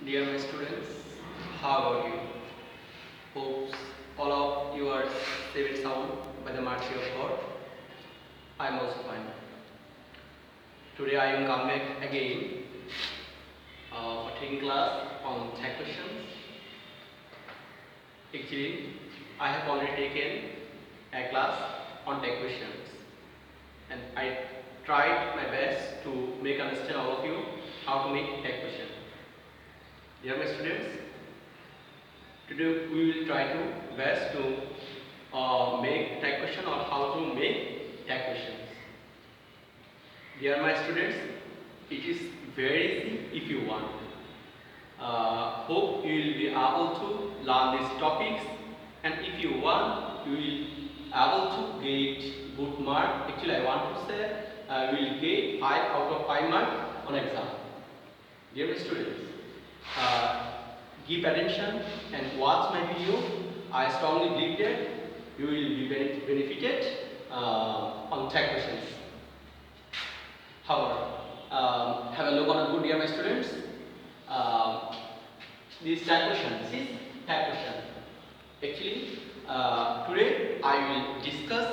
Dear my students, how about you? Hope all of you are safe and sound by the mercy of God. I am also fine. Today I am come back again for taking class on tech questions. Actually, I have already taken a class on tech questions, and I tried my best to make understand all of you how to make tech questions. Dear my students, today we will try to best to make tag question or how to make tag questions. Dear my students, it is very easy if you want. Hope you will be able to learn these topics, and if you want, you will able to get good mark. Actually, I want to say you will get 5 out of 5 mark on exam. Dear my students, give attention and watch my video. I strongly believe that you will be benefited on tech questions. However, have a look on a good, dear my students. This tag question, this is tag question. Actually, today I will discuss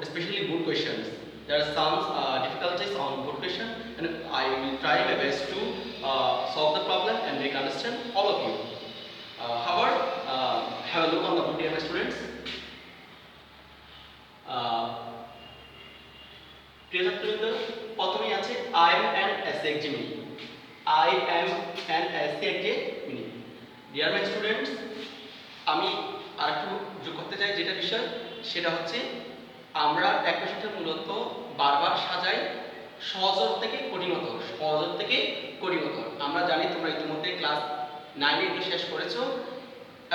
especially good questions. There are some difficulties on good question, and I will try my best to solve the problem and make understand all of you. However, have a look on the book, dear my students. প্রিয় ছাত্রবৃন্দ, প্রথমেই আছে I am an essay Gemini. I am an essay Gemini. Dear my students, আমি আরেকটু যোগ করতে চাই যেটা বিষয় সেটা হচ্ছে আমরা এক বিষয়টা মূলত বারবার সাজাই সহজতর থেকে কঠিনতর, সহজতর থেকে কঠিনতর। আমরা জানি তোমরা ইতিমধ্যে ক্লাস 9 এ শেষ করেছো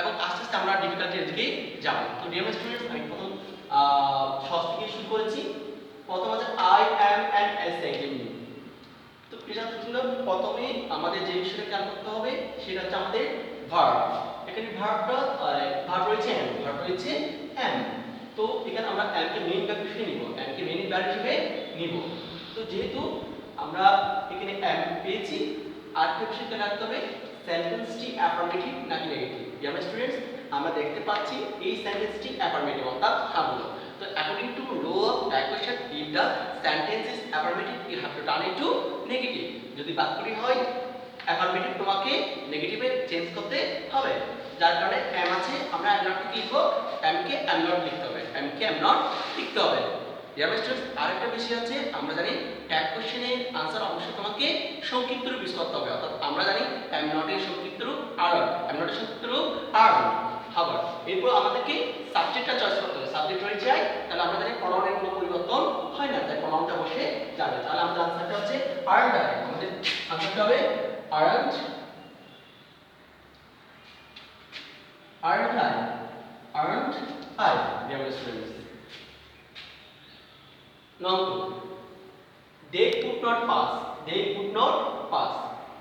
এবং আস্তে আস্তে আমরা ডিফিকাল্টির দিকে যাব। তো ডিয়ার মাই স্টুডেন্টস, আমি প্রথম সহজ থেকে শুরু করেছি। প্রথম আছে I am an essay Gemini. তো প্রিয় ছাত্রবৃন্দ, প্রথমে আমাদের যে বিষয়টা খেয়াল করতে হবে সেটা হচ্ছে আমাদের ভার্ব। এখানে ভার্ব রয়েছে am। তো এখানে আমরা am কে মেইন ভার্ব হিসেবে নিব, am কে মেইন ভার্ব হিসেবে নিব। তো যেহেতু আমরা এখানে am পেয়েছি, আরেকটা বিষয় খেয়াল রাখতে হবে সেন্টেন্সটি অ্যাফার্মেটিভ নাকি নেগেটিভ। ডিয়ার মাই স্টুডেন্টস, আমরা দেখতে পাচ্ছি এই সেন্টেন্সটি অ্যাফার্মেটিভ অর্থাৎ হ্যাঁ। So according to law of equation, if the sentence is affirmative, you have to turn it to negative. যদি বাক্যটি হয় affirmative, তোমাকে নেগেটিভে চেঞ্জ করতে হবে। যার কারণে am আছে, আমরা am not কে লিখব, am কে am not লিখতে হবে, am কে am not লিখতে হবে। ডিয়ার মাই স্টুডেন্টস, আরেকটা বিষয় আছে, আমরা জানি ট্যাগ কোশ্চেনের आंसर অবশ্যই তোমাকে সংক্ষিপ্ত রূপ ইউজ করতে হবে। অর্থাৎ আমরা জানি am not এর সংক্ষিপ্ত রূপ are, am not এর সংক্ষিপ্ত রূপ are। আবার এরপর আমাদেরকে সাবজেক্টটা চয়েস করতে হবে। সাবজেক্ট হয়ে যায় তাহলে আমরা জানি প্রনাউনের কোনো পরিবর্তন হয় না, তাই প্রনাউনটা বসে যাবে। তাহলে আমাদের आंसरটা হচ্ছে aren't I। আমাদের आंसरটা হবে aren't I, dear students. Now they could not pass,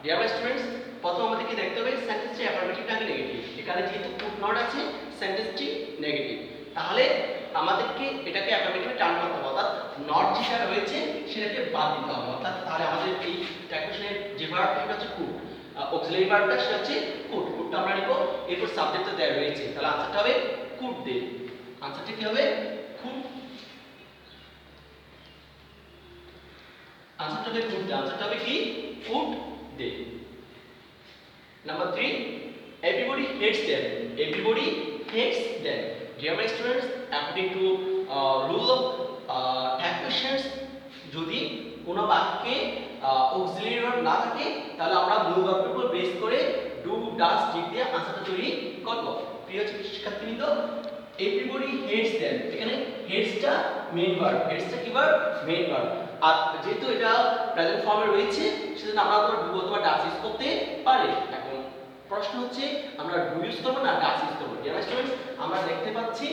dear students. প্রথম আমাদেরকে দেখতে হবে সেন্টেন্সটি অ্যাফার্মেটিভ নাকি নেগেটিভ। এখানে যেহেতু কুড নট আছে, সেন্টেন্সটি নেগেটিভ, তাহলে আমাদেরকে এটাকে অ্যাফার্মেটিভে টার্ন করতে হবে, অর্থাৎ নট যেটা রয়েছে সেটাকে বাদ দিতে হবে। অর্থাৎ তাহলে আমাদের এই ট্যাগের যে ভার্ব সেটা হচ্ছে কুড, অক্সিলারি ভার্বটা সেটা হচ্ছে কুড। কুডটা আমরা নিব, এরপর সাবজেক্টটা দেয়া রয়েছে, তাহলে আনসারটা হবে কুড দে। আনসারটা কি হবে? কুড। আনসারটা হবে কুড দে। আনসারটা হবে কি? Could they. Number 3, everybody hates them. Everybody hates them. Dear my students, according to rule of tag questions, যদি কোনো বাক্যে অক্সিলারি ভার্ব না থাকে তাহলে আমরা মূল ভার্বের উপর বেস করে ডু ডাজ ডিড দিয়ে আনসারটা তৈরি করব। প্রিয় শিক্ষার্থীবৃন্দ, everybody hates them, এখানে হেটসটা মেইন ভার্ব, হেটসটা কি ভার্ব? Main verb. আর যেহেতু এটা প্রেজেন্ট ফর্মে রয়েছে সেজন্য আমরা ডু অথবা ডাজ ইউজ করতে পারি। এখন প্রশ্ন হচ্ছে আমরা ডু ইউজ করব না ডাজ ইউজ করব। ডিয়ার স্টুডেন্টস, আমরা দেখতে পাচ্ছি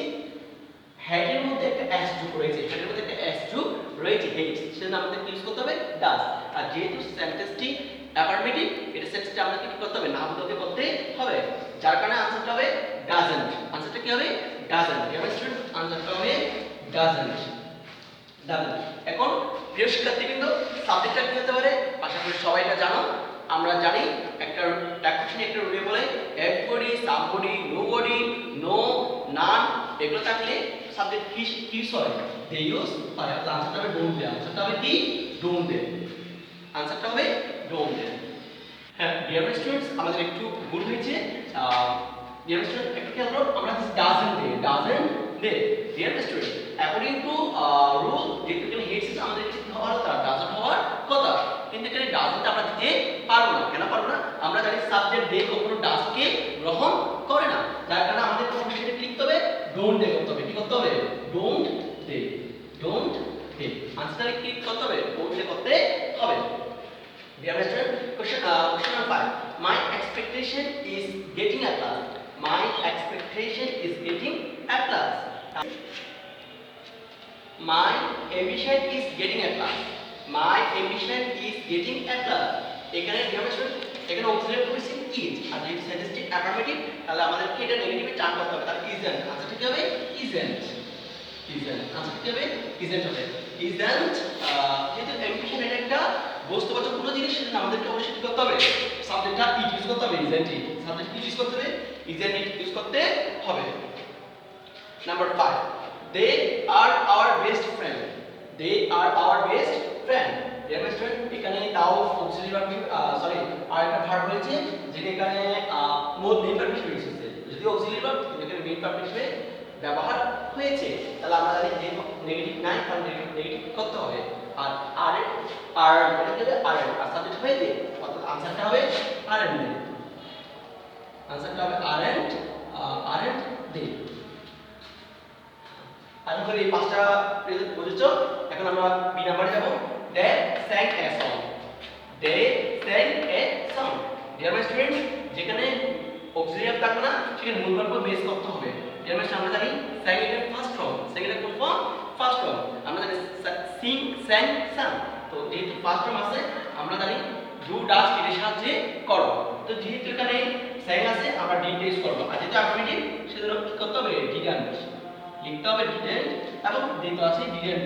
হ্যাড এর মধ্যে একটা এস যোগ রয়েছে, হ্যাড এর মধ্যে একটা এস যোগ রয়েছে, হেড, সেজন্য আমাদের কি ইউজ করতে হবে? ডাজ। আর যেহেতু সেন্টেন্সটি অ্যাফার্মেটিভ, এটা সেন্টেন্সটা আমাদের কি করতে হবে? না বোঝাতে করতে হবে, যার কারণে আনসারটা হবে ডাজন্ট। আনসারটা কি হবে? ডাজন্ট। ডিয়ার স্টুডেন্টস, আনসারটা হবে ডাজন্ট। ডাজন্ট। এখন প্রিয় শিক্ষার্থীবৃন্দ, সাবজেক্টটা কি হতে পারে? আশা করি সবাই এটা জানো। আমরা জানি একটা কোশ্চেনে একটা রুলে বলে এভরিবডি, সামবডি, নোবডি, নো, নান এগুলো থাকলে সাবজেক্ট কি হয় দে ইউজ হয়। আনসারটা হবে ডোন্ট দে। আনসারটা হবে কি ডোন্ট দে। আনসারটা হবে ডোন্ট দে। হ্যাঁ ডিয়ার স্টুডেন্টস, আমাদের একটু ভুল হয়েছে। ডিয়ার স্টুডেন্ট একটু খেয়াল করো, আমরা doesn't they dear student according to rule যেহেতু এখানে হেড সিস্টেম আমাদের কি হওয়ার কথা ডাজন্ট হওয়ার কথা, কিন্তু এখানে ডাজন্ট আমরা দিতে পারবো না। কেন পারবো না? আমরা জানি সাবজেক্ট দে কখনো ডাজকে গ্রহণ করে না, যার কারণে আমাদের সেটা লিখতে হবে ডোন্ট দে করতে হবে। কি করতে হবে? Don't they, don't they. আনসারটা কি করতে হবে? ডোন্ট দে করতে হবে। Dear student, question number 5. My expectation is getting a class. My expectation is getting a class. My ambition is getting a class. My ambition is getting a class. এখানে dear student, এখানে auxiliary করেছি is আর যেহেতু suggestive affirmative, তাহলে আমাদেরকে এটা নেগেটিভে turn করতে হবে। তাহলে isn't, আনসারটা কি হবে? isn't. আনসারটা কি হবে? isn't হবে। isn't যেহেতু ambition এটা একটা বস্তুবাচক কোনো জিনিস, সেটা আমাদেরকে অবশ্যই কি করতে হবে? সাবজেক্টটা ইট ইউজ করতে হবে। isn't it, সাবজেক্ট ইউজ করতে হবে, isn't it ইউজ করতে হবে। Number 5, they are our best friend. They are our best friend. Dear student, এখানে তাও অক্সিলারি ভার্ব আর একটা ভার্ব রয়েছে যেটা এখানে মেইন ভার্ব হিসেবে এসেছে। যদি অক্সিলারি ভার্ব এখানে মেইন ভার্ব হিসেবে ব্যবহার হয়েছে, তাহলে আমরা জানি যে নেগেটিভ নাই, কারণ নেগেটিভ করতে হবে। আর এটা কি হবে? আর সাবজেক্ট হয়ে দে, অর্থাৎ আনসারটা হবে আরএন্ড দে। আনসারটা হবে আরএন্ড দে। আশা করি এই পাঁচটা প্রেজেন্ট বুঝেছো। এখন আমরা বি নাম্বারে যাব। They sang a song. They sang a song. Dear my student, যেখানে অক্সিলারি ভার্ব থাকবে না, সেখানে মূল ভার্ব বেস করতে হবে। ডিয়ার মাই স্টুডেন্ট, আমরা জানি স্যাং এর ফার্স্ট ফর্ম, স্যাং এর কোন ফর্ম? First form. আমরা জানি সিং, স্যাং, সাং। তো যেহেতু ফার্স্ট ফর্ম আছে, আমরা জানি ডু, ডাজ এর সাহায্যে করো। তো যেহেতু এখানে স্যাং আছে, আমরা ডিড ইউজ করব। আর যেহেতু অ্যাফার্মেটিভ, সেজন্য কি করতে হবে? ডিডন্ট লিখতে হবে, ডিডন্ট, এবং দিতে আছে ডিডন্ট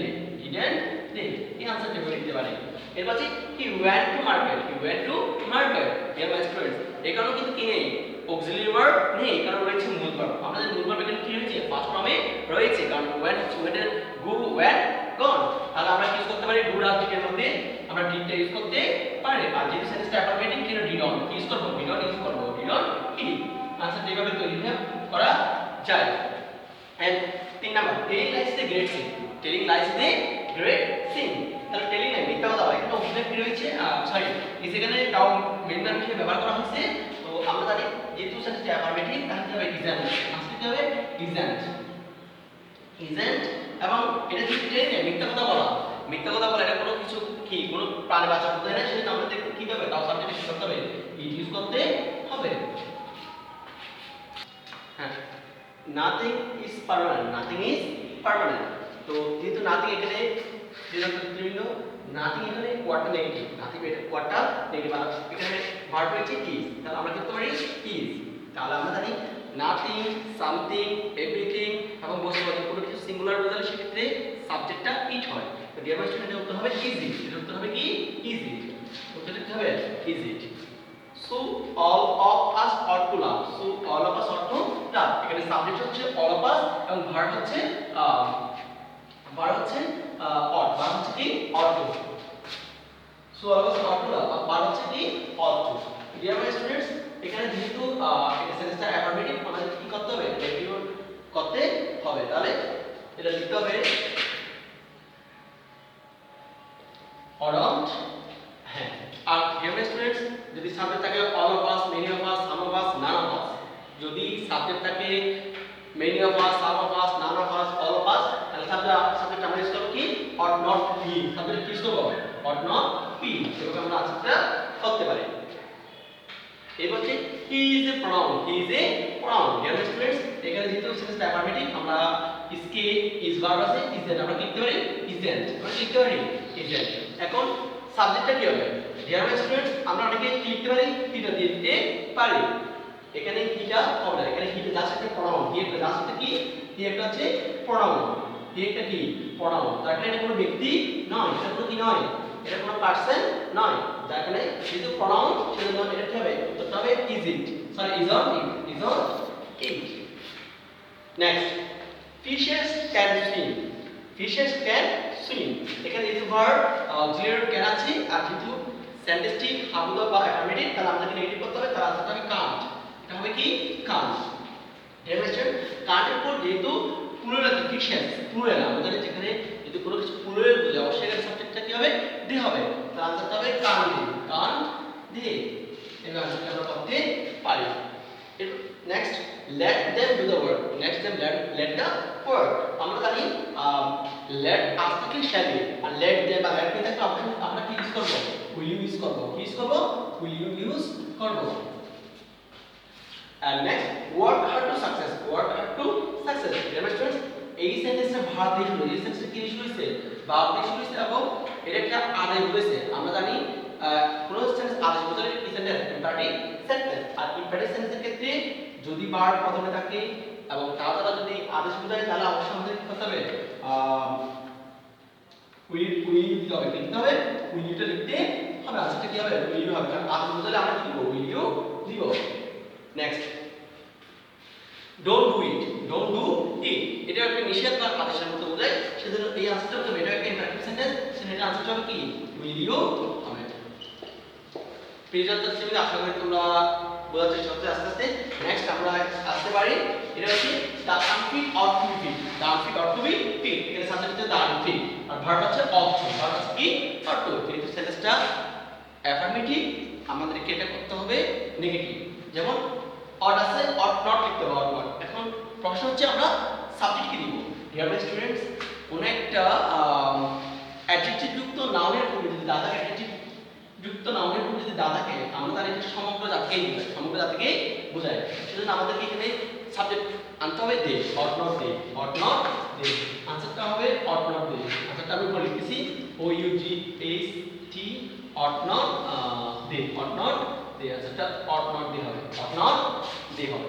দে। এই আনসারটা আমরা লিখতে পারি। এরপর আছে he went to market. He went to market. Deer my students, এখানেও কিন্তু কি নেই? অক্সিলারি ভার্ব নেই, এখানে রয়েছে মূল ভার্ব। আমাদের মূল ভার্ব এখানে কি রয়েছে? ফার্স্ট ফর্মে রয়েছে, কারণ ওয়েন্ট এর গো, ওয়েন্ট, গন। তাহলে আমরা কি ইউজ করতে পারি? ডু, ডাজ এর মধ্যে আমরা ডিডটা ইউজ করতে পারি। আর যেহেতু সেন্টেন্সটা অ্যাফার্মেটিভ, কি ডিডন্ট ইউজ করব, ডিডন্ট ইউজ করব, ডিডন্ট কি। আনসারটা এইভাবে তৈরি করা যায়। And 3 number, telling lines is a great sin. Telling lines is a great sin. তাহলে টেলিং নাই, মিথ্যা কথা বলা। এটা অক্সিলারি কি রয়েছে? এখানে নাউন মেইন ভার্ব হিসেবে ব্যবহার করা হয়েছে। তো আমরা জানি যেহেতু সেন্টেন্সটা অ্যাফার্মেটিভ, তাহলে কি হবে? isn't। আনসার কি হবে? isn't। এবং এটা যদি টেলিং নাই, মিথ্যা কথা বলা, এটা কোনো কিছু কি কোনো প্রাণীবাচক বোঝায় না, সেজন্য আমরা দেখব কি হবে? তাও সাবজেক্ট ইউজ করতে হবে, ইট ইউজ করতে হবে। হ্যাঁ, nothing is permanent. Nothing is permanent. তো যেহেতু নাথিং এখানে নাথিং এখানে কোয়ার্টার নেগেটিভ, নাথিং এটা কোয়ার্টার নেগেটিভ, আর এখানে ভার্ব রয়েছে ইজ, তাহলে আমরা করতে পারি ইজ। তাহলে আমরা জানি নাথিং, সামথিং, এভরিথিং এবং বস্তুবাচক কোনো কিছু সিঙ্গুলার বোঝালে সেক্ষেত্রে সাবজেক্টটা ইট হয়। তো ডিয়ার মাই স্টুডেন্ট, উত্তর হবে ইজি। এর উত্তর হবে কি? ইজি। উত্তর দিতে হবে easy. So all of us ought to love. So all of us ought to love. এখানে সাবজেক্ট হচ্ছে all of us এবং ভার্ব হচ্ছে ought। ভার্ব হচ্ছে কি? ought to. So all of us ought to love। Verb হচ্ছে কি? ought to. Dear my students, এখানে যেহেতু এটা সেন্টেন্সটা অ্যাফার্মেটিভ, আমাদের কি করতে হবে? নেগেটিভ করতে হবে। তাহলে এটা লিখতে হবে ought। হ্যাঁ, আর dear my students, যদি সাবজেক্ট থাকে all of us, many of us, some of us, none of us, যদি সাবজেক্ট থাকে many of us, some of us, none of us, all of us, তাহলে সাবজেক্ট আমরা use করব কি? ought not be। Subject কি use করব? ought not be। এভাবে আমরা আনসারটা করতে পারি। এরপর হচ্ছে he is a pronoun। he is a pronoun। Deer students, এখানে যেহেতু সেন্টেন্সটা অ্যাফার্মেটিভ, আমরা ইসকে ইজ ভার্ব আছে, isn't আমরা লিখতে পারি isn't। আমরা লিখতে পারি isn't। এখন সাবজেক্টটা কি হবে? ডিয়ার মাই স্টুডেন্টস, আমরা অনেকে কি লিখতে পারি? হিটা দিয়ে দিতে পারি। এখানে হিটা হবে না, এখানে হিটা জাস্ট একটা প্রনাউন। হি একটা জাস্ট একটা কি? হি একটা হচ্ছে প্রনাউন। হি একটা কি? প্রনাউন। তার মানে এটা কোনো ব্যক্তি নয়, এটা কোনো কি নয়? এটা কোনো পার্সন নয়, যার কারণে যেহেতু প্রনাউন সেজন্য এটা কি হবে, উত্তরটা হবে is it, sorry is on it, is on it. Next, fishes can swim, fishes can swim, এখানে ইজ ভার্ব অক্সিলারি ক্যান আছে, আর যেহেতু সেন্টেন্সটি হাবুদা বা অ্যাফার্মেটিভ, তাহলে আমাদেরকে নেগেটিভ করতে হবে, তার আনসারটা হবে কান্ট, এটা হবে কি কান্ট। ডেমনস্ট্রেট কান্টের পর যেহেতু প্লুরাল ফিশেস প্লুরাল, আমাদের যেখানে যদি কোনো কিছু প্লুরাল বোঝায় অবশ্যই এর সাবজেক্টটা কি হবে, ডি হবে, তার আনসারটা হবে কান্ট ডি, কান্ট ডি, এর আনসারটা আমরা করতে পারি। Next, let them do the work, next them let the work, আমরা জানি let আসলে shall be, R let them বা let me থাকলে আমরা কি ইউজ করব, will you ইউজ করব, কি ইউজ করব, will you ইউজ করব। And next, work hard to success, work hard to success, demonstrates এই সেন্টেন্সটা ভার্ব দিয়ে শুরু, এই সেন্টেন্সটা কি দিয়ে শুরু হইছে, ভার্ব দিয়ে শুরু হইছে এবং এটা একটা আদেশ বুঝাইছে। আমরা জানি কোন সেন্টেন্স আদেশ বোঝালে কি সেন্টেন্স, ইম্পারেটিভ সেন্টেন্স, আর ইম্পারেটিভ সেন্টেন্সের ক্ষেত্রে যদি ভার্ব প্রথমে থাকে এবং তার দ্বারা যদি আদেশ বোঝায় তাহলে অবশ্যই আমাদের কি করতে হবে, উইল দিতে হবে, লিখতে হবে, উইলটা লিখতে হবে, আজকে কি হবে, উইল হবে, কারণ আদেশ বোঝালে আমরা কি করব, উইল দিব। Next, don't do it, don't do it, এটা একটা নিষেধ বা আদেশের মতো বোঝায়, সেজন্য এই আনসারটা হবে, এটা একটা ইম্পারেটিভ সেন্টেন্স, সেটা আনসারটা হবে কি, উইল ইউ হবে। প্রিজার্ভ সেমিতে আশা করি তোমরা বোঝার চেষ্টা করতে আস্তে আস্তে। নেক্সট আমরা আসতে পারি, এটা হচ্ছে the unfit ought to be fit, the unfit ought to be fit, এখানে সাবজেক্ট হচ্ছে দা আনফিট আর ভার্ব হচ্ছে অর টু, ভার্ব হচ্ছে কি অর টু, যেহেতু সেন্টেন্সটা অ্যাফার্মেটিভ আমাদেরকে এটা করতে হবে নেগেটিভ, যেমন অট আছে অট নট লিখতে হবে, অট নট। এখন প্রশ্ন হচ্ছে আমরা সাবজেক্ট কি দিব, ডিয়ার স্টুডেন্টস, কোন একটা অ্যাডজেক্টিভ যুক্ত নাউনের পূর্বে যদি দা থাকে, অ্যাডজেক্টিভ যুক্ত নাউনের পূর্বে যদি দা থাকে, আমরা জানি এটা সমগ্র জাতিকেই বোঝায়, সমগ্র জাতিকে বোঝায়, সেজন্য আমাদেরকে এখানে সাবজেক্ট আনতে হবে দে, ought not they, ought not they, আনসারটা হবে অট নট দে, আনসারটা আমি বলে দিচ্ছি O U G H T, ought not they, ought not they, আনসারটা অট নট দে হবে, অট নট দে হবে।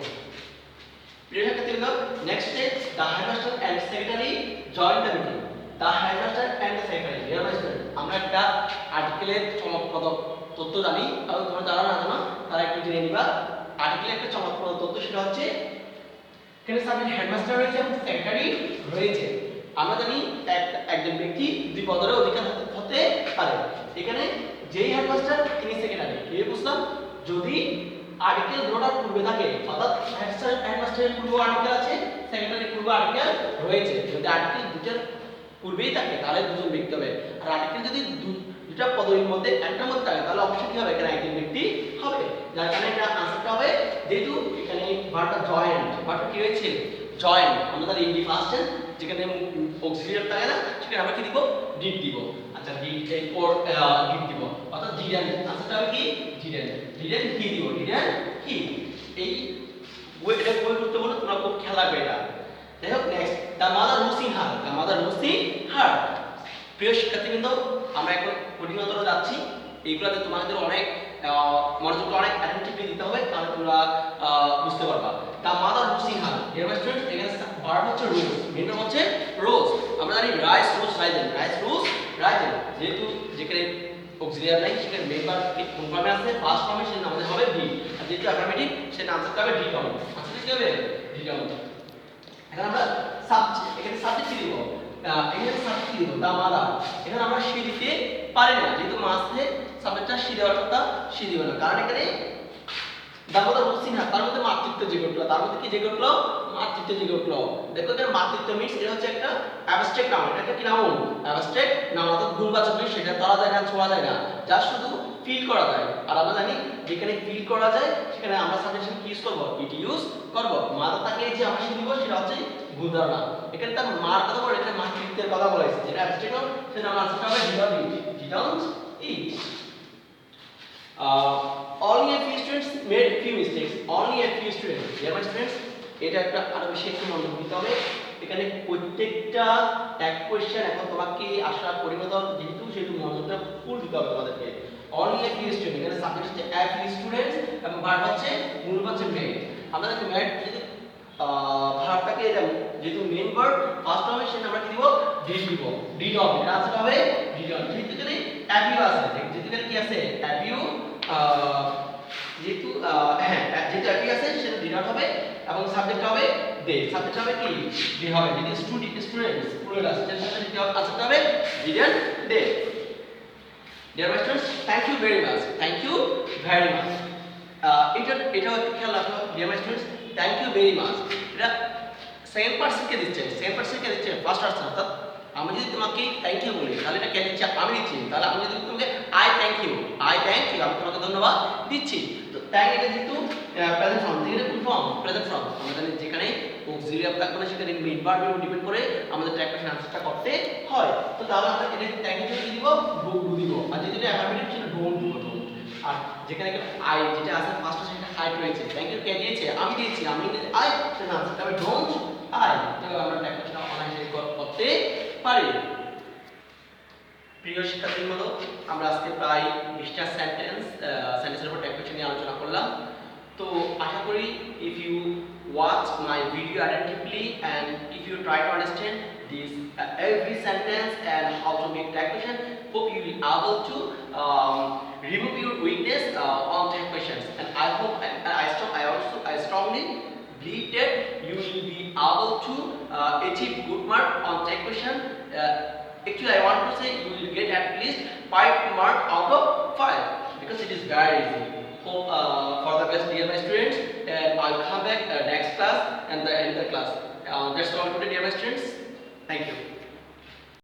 প্রিয় শিক্ষার্থীবৃন্দ, next day the headmaster and secretary join the meeting, the headmaster and secretary, dear student, আমরা একটা আর্টিকেলের চমকপ্রদ তথ্য জানি, এবং তোমরা যারা না জানো তারা একটু জেনে নিবা। আর্টিকেলের একটা চমকপ্রদ তথ্য সেটা হচ্ছে এখানে সাবজেক্ট হেডমাস্টার রয়েছে এবং সেক্রেটারি রয়েছে। আমরা জানি একজন ব্যক্তি দুই পদের অধিকার হতে পারে, এখানে যেই হেডমাস্টার তিনি সেক্রেটারি, কি বুঝলাম, যদি আর্টিকেল দুটোর পূর্বে থাকে, অর্থাৎ হেডমাস্টারের পূর্ব আর্টিকেল আছে, সেক্রেটারির পূর্ব আর্টিকেল রয়েছে, যদি আর্টিকেল দুটোর পূর্বেই থাকে তাহলে দুজন ব্যক্তি হবে, আর আর্টিকেল যদি দুটো পদবীর মধ্যে একটার মধ্যে থাকে তাহলে অবশ্যই কি হবে, এখানে একজন ব্যক্তি হবে, যার কারণে এটা আনসারটা হবে, যেহেতু এখানে ভার্বটা জয়েন, ভার্বটা কি হয়েছে জয়েন, আমরা তার ইন্ডি ফার্স্ট টেন্স যেখানে অক্সিলিয়ারি থাকে না, সেখানে আমরা কি দিব, ডিড দিব, আচ্ছা ডিড এর ডিড দিব, অর্থাৎ ডিডেন, আনসারটা হবে কি ডিডেন, ডিডেন হি দিব, ডিডেন হি, এই এটা খুবই গুরুত্বপূর্ণ, তোমরা খুব খেয়াল রাখবে এটা। যাই হোক, next, the mother who sing her, the mother who sing her. প্রিয় শিক্ষার্থীবৃন্দ, আমরা এখন কঠিনতর যাচ্ছি, এইগুলোতে তোমাদের অনেক মনোযোগ, অনেক অ্যাটেনটিভ দিতে হবে, তাহলে তোমরা বুঝতে পারবা। The mother who sing her, dear students, এখানে ভার্ব হচ্ছে রোজ, মেন ভার্ব হচ্ছে রোজ, আমরা জানি rise rose risen, rise rose risen, যেহেতু যেখানে অক্সিলিয়ারি নাই সেখানে মেন ভার্ব কোন ফর্মে আছে, ফার্স্ট ফর্মে, সেটা আমাদের হবে ডি, আর যেহেতু অ্যাফার্মেটিভ সেটা আনসারটা হবে ডি টাউন, আনসারটা কি হবে ডি টাউন। এখানে আমরা সাবজেক্ট, এখানে সাবজেক্ট কি দিব, এখানে সাবজেক্ট কি দিব, দা মাদার, এখানে আমরা সি দিতে পারি না, যেহেতু মাঝে সাবজেক্টটা সি দেওয়ার কথা, সি দিব না, কারণ এখানে দা মাদার হু সিং হার, তার মধ্যে মাতৃত্ব যে ঘটলো, তার মধ্যে কি যে ঘটলো, মাতৃত্ব যে ঘটলো, দেখো এখানে মাতৃত্ব মিন্স এটা হচ্ছে একটা অ্যাবস্ট্রাক্ট নাউন, এটা কি নাউন, অ্যাবস্ট্রাক্ট নাউন, অর্থাৎ গুণবাচক জিনিস, সেটা ধরা যায় না, ছোঁয়া যায় না, যা শুধু ফিল করা যায়, আর আমরা জানি যেখানে ফিল করা যায় সেখানে আমরা সাবজেক্ট কি ইউজ করব, ইট ইউজ করব, মাদার তাকে যে আমরা সি দিব সেটা হচ্ছে ভুল ধারণা, এখানে তার মার কথা বলে, এখানে মাতৃত্বের কথা বলা হয়েছে, যেটা অ্যাবস্ট্রাক্ট নাউন, সেটা আমরা আনসারটা হবে D don't it. Only a few students made few mistakes, only a few students, dear my students, এটা একটা আরো বেশি একটু মনোযোগ দিতে হবে, এখানে প্রত্যেকটা এক কোশ্চেন এখন তোমাকে আসা পরিবর্তন, যেহেতু সেহেতু মনোযোগটা ফুল দিতে হবে তোমাদেরকে। only a few students, এখানে সাবজেক্ট হচ্ছে a few students এবং ভার্ব হচ্ছে মূল হচ্ছে made, আমরা যদি made যদি ভার্বটাকে যেহেতু মেইন ভার্ব ফার্স্ট হবে, সেটা আমরা কি দিব, ডিড দিব, ডিড হবে, এটা আনসার হবে ডিড হবে, যেহেতু এখানে have you আছে যেহেতু এখানে কি আছে have you যেহেতু হ্যাঁ যেহেতু have you আছে সেটা ডিনার হবে এবং সাবজেক্ট হবে দে সাবজেক্ট হবে কি দে হবে যদি স্টুডেন্টস প্লুরাল আছে তাহলে সাথে দিতে হবে আনসারটা হবে didn't they dear my students thank you very much এটাও একটু খেয়াল রাখো dear my students thank you very much এটা সেকেন্ড পার্সনকে দিচ্ছেন ফার্স্ট পার্সন অর্থাৎ আমি যদি তোমাকে থ্যাংক ইউ বলি তাহলে এটা কে দিচ্ছে আমি দিচ্ছি তাহলে আমি যদি তোমাকে আই থ্যাংক ইউ আমি তোমাকে ধন্যবাদ দিচ্ছি তো থ্যাংক এটা যেহেতু প্রেজেন্ট ফর্ম যেখানে কোন ফর্ম প্রেজেন্ট ফর্ম আমাদের যেখানে অক্সিলিয়ারি ভার্ব থাকবে না সেখানে মেইন ভার্বের উপর ডিপেন্ড করে আমাদের ট্যাগ কোশ্চেন আনসারটা করতে হয় তো তাহলে আমরা এটা থ্যাংক ইউ কি দিব ডু দিব আর যেটা অ্যাফার্মেটিভ সেটা ডোন্ট দিব আর যেখানে আই যেটা আছে ফার্স্ট সেটা আই রয়েছে থ্যাংক ইউ কে দিয়েছে আমি দিয়েছি আমি আই সেটা আনসারটা হবে ডোন্ট আই তাহলে আমরা ট্যাগ কোশ্চেন অনায়াসে করতে পারি প্রিয় শিক্ষার্থীর মতো আমরা আজকে প্রায় 20টা সেন্টেন্সের উপর ট্যাগ কোশ্চেন নিয়ে আলোচনা করলাম তো আশা করি if you watch my video attentively and if you try to understand this every sentence and how to make tag question hope you will able to remove your weakness on tag questions and I hope I strongly believe that you will be able to achieve good mark on tag question actually I want to say you will get at least 5 mark out of 5 because it is very easy hope for the best dear my students and I'll come back next class and the end of the class that's all today dear my students thank you